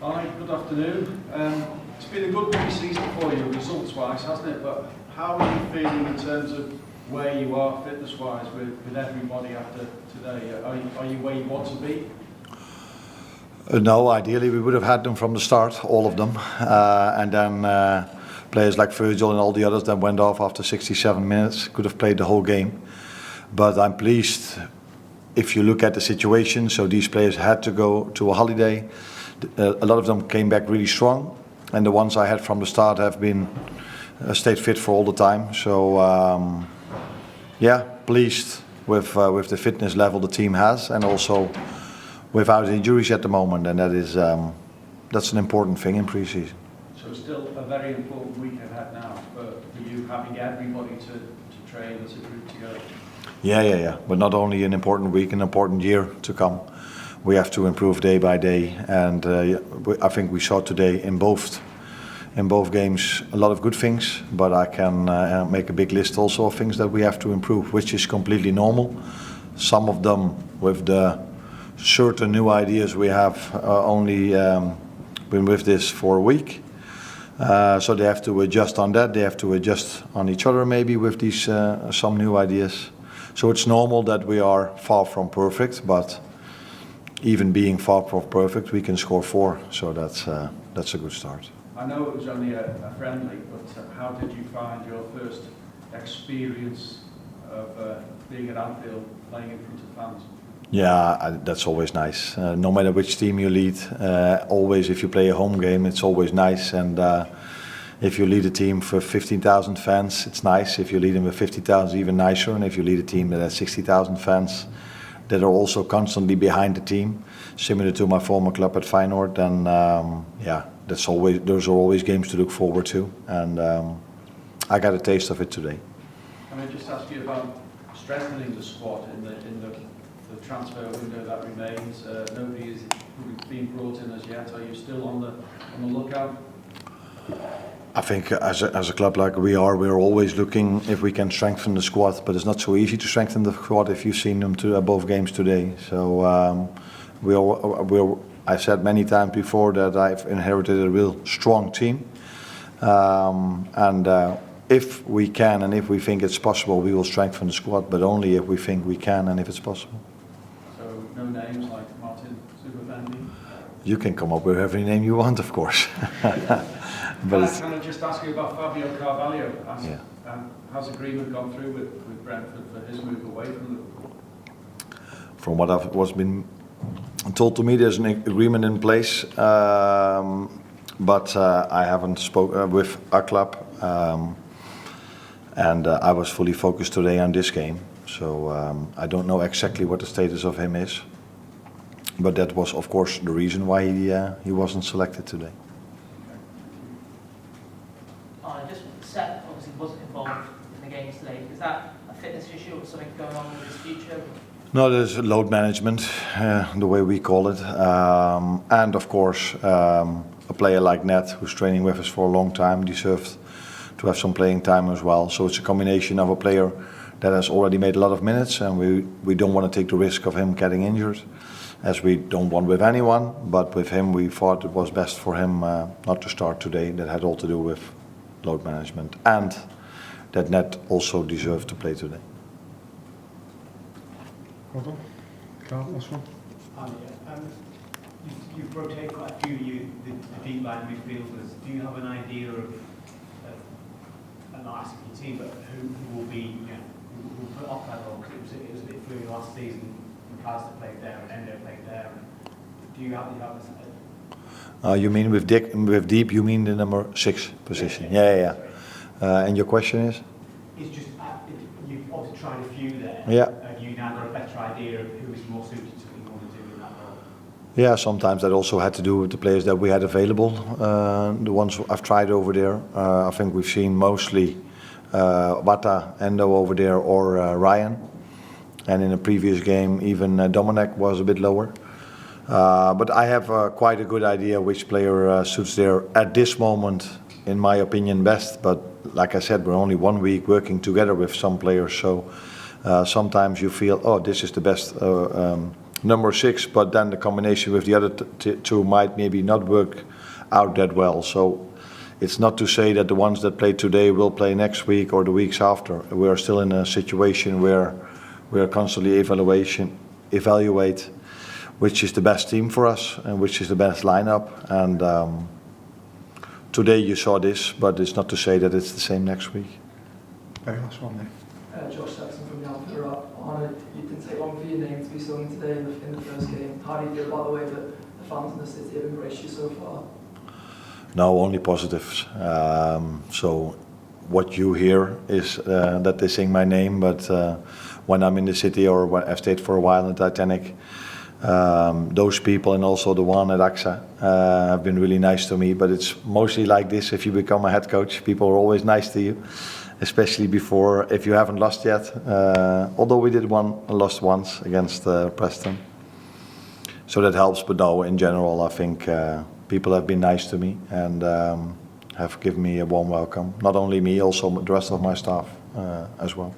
Hi, good afternoon. It's been a good pre-season for you, results-wise, hasn't it? But how are you feeling in terms of where you are fitness-wise with everybody after today? Are you where you want to be? No, ideally we would have had them from the start, all of them, and then players like Virgil and all the others that went off after 67 minutes could have played the whole game. But I'm pleased if you look at the situation. So these players had to go to a holiday. A lot of them came back really strong, and the ones I had from the start have been stayed fit for all the time. So yeah, pleased with the fitness level the team has, and also without injuries at the moment, and that's an important thing in pre-season. So still a very important week ahead now for you, having everybody to train as a group together. Yeah. But not only an important week, an important year to come. We have to improve day by day, and I think we saw today in both games a lot of good things. But I can make a big list also of things that we have to improve, which is completely normal. Some of them with the certain new ideas we have only been with this for a week, so they have to adjust on that. They have to adjust on each other maybe with these some new ideas. So it's normal that we are far from perfect, but even being far from perfect, we can score 4, so that's a good start. I know it was only a friendly, but how did you find your first experience of being at Anfield, playing in front of fans? Yeah, that's always nice. No matter which team you lead, always if you play a home game, it's always nice. And if you lead a team for 15,000 fans, it's nice. If you lead them with 50,000, even nicer. And if you lead a team that has 60,000 fans that are also constantly behind the team, similar to my former club at Feyenoord, then yeah, those are always games to look forward to. And I got a taste of it today. Can I just ask you about strengthening the squad in the transfer window that remains? Nobody is being brought in as yet. Are you still on the lookout? I think as a club like we're always looking if we can strengthen the squad, but it's not so easy to strengthen the squad if you've seen them to both games today. So I said many times before that I've inherited a real strong team, and if we can and if we think it's possible, we will strengthen the squad, but only if we think we can and if it's possible. So no names like Martin Zubimendi? You can come up with every name you want, of course. But can I just ask you about Fabio Carvalho? Has agreement gone through with Brentford for his move away from Liverpool? From what was been told to me, there's an agreement in place, but I haven't spoken with our club, and I was fully focused today on this game, so I don't know exactly what the status of him is, but that was of course the reason why he wasn't selected today. Just Seth obviously wasn't involved in the game today. Is that a fitness issue or something going on with his future? No, there's load management, the way we call it, and of course a player like Ned, who's training with us for a long time, deserved to have some playing time as well. So it's a combination of a player that has already made a lot of minutes, and we don't want to take the risk of him getting injured, as we don't want with anyone. But with him, we thought it was best for him not to start today. That had all to do with load management, and that Ned also deserved to play today. Hold on. Carl, last one. You've rotated quite a few the deep line midfielders. Do you have an idea of not asking your team, but who will be, who will put off that role? Because it was a bit fluid last season. McAllister played there and Endo played there. Do you have this? You mean with deep? You mean the number 6 position? Yeah. And your question is? It's just you've obviously tried a few there. Yeah. Have you now got a better idea of who is more suited to what you want to do in that role? Yeah, sometimes that also had to do with the players that we had available. The ones I've tried over there, I think we've seen mostly Wata, Endo over there, or Ryan. And in a previous game, even Domenech was a bit lower. But I have quite a good idea which player suits there at this moment, in my opinion, best. But like I said, we're only 1 week working together with some players, so sometimes you feel, oh, this is the best number 6, but then the combination with the other two might maybe not work out that well. So it's not to say that the ones that play today will play next week or the weeks after. We are still in a situation where we are constantly evaluate which is the best team for us and which is the best lineup. And today you saw this, but it's not to say that it's the same next week. Very last one, Nick. Josh Jackson from the Anfield. Arne, you didn't take long for your name to be sung today in the first game. How do you feel about the way that the fans in the city have embraced you so far? No, only positives. So what you hear is that they sing my name, but when I'm in the city or when I've stayed for a while in Titanic, those people and also the one at AXA have been really nice to me. But it's mostly like this if you become a head coach. People are always nice to you, especially before, if you haven't lost yet. Although we did lost once against Preston. So that helps, but no, in general, I think people have been nice to me and have given me a warm welcome. Not only me, also the rest of my staff as well.